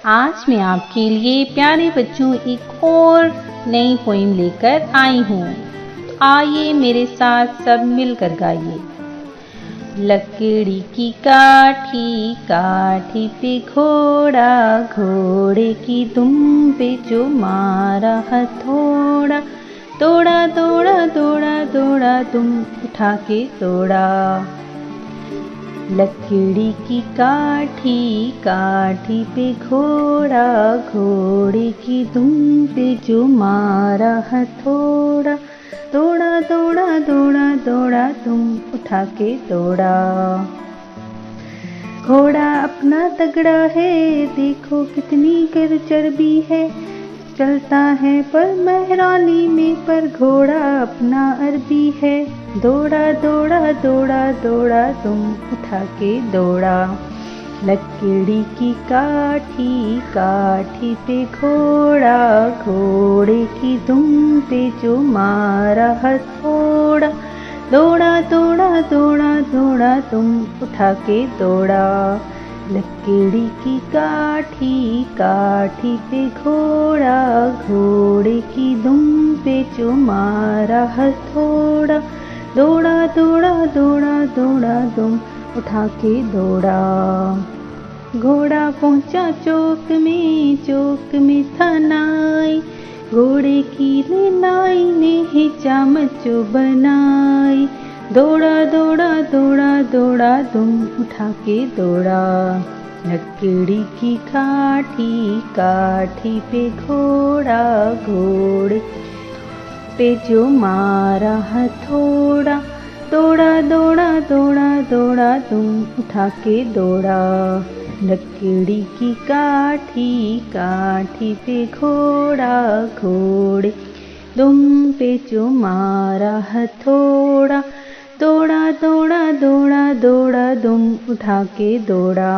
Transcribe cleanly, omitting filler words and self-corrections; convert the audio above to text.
आज मैं आपके लिए प्यारे बच्चों एक और नई पोइम लेकर आई हूँ। तो आइए मेरे साथ सब मिलकर गाइए। लकड़ी की काठी काठी पे घोड़ा, घोड़े की दुम पे जो मारा हथौड़ा, दौड़ा दौड़ा दौड़ा दौड़ा दुम उठा के दौड़ा। लकड़ी की काठी काठी पे घोड़ा, घोड़े की दुम पे जो मारा हथौड़ा, दौड़ा दौड़ा दौड़ा दौड़ा दुम उठा के दौड़ा। घोड़ा अपना तगड़ा है, देखो कितनी कर चर्बी है, चलता है पर मेहरानी में, पर घोड़ा अपना अरबी है, दौड़ा दौड़ा दौड़ा दौड़ा तुम उठा के दौड़ा। लकड़ी की काठी काठी पे घोड़ा, घोड़े की दुम पे जो मारा हथौड़ा, दौड़ा दौड़ा दौड़ा दौड़ा तुम उठा के दौड़ा। लकड़ी की काठी काठी पे घोड़ा, घोड़े की दुम पे जो मारा हथौड़ा, दौड़ा दौड़ा दौड़ा दौड़ा दुम उठा के दौड़ा। घोड़ा पहुंचा चौक में था नाई, घोड़े की नाई ने ही चामचो बनाई, दौड़ा दौड़ा दौड़ा दौड़ा दुम उठा के दौड़ा। लकड़ी की काठी काठी पे घोड़ा, घोड़े पे जो मारा हथौड़ा, दौड़ा दौड़ा दौड़ा दौड़ा दुम उठा के दौड़ा। लकड़ी की काठी काठी पे घोड़ा, घोड़े दुम पे जो मारा हथौड़ा, दौड़ा दौड़ा दौड़ा दौड़ा दुम उठा के दौड़ा।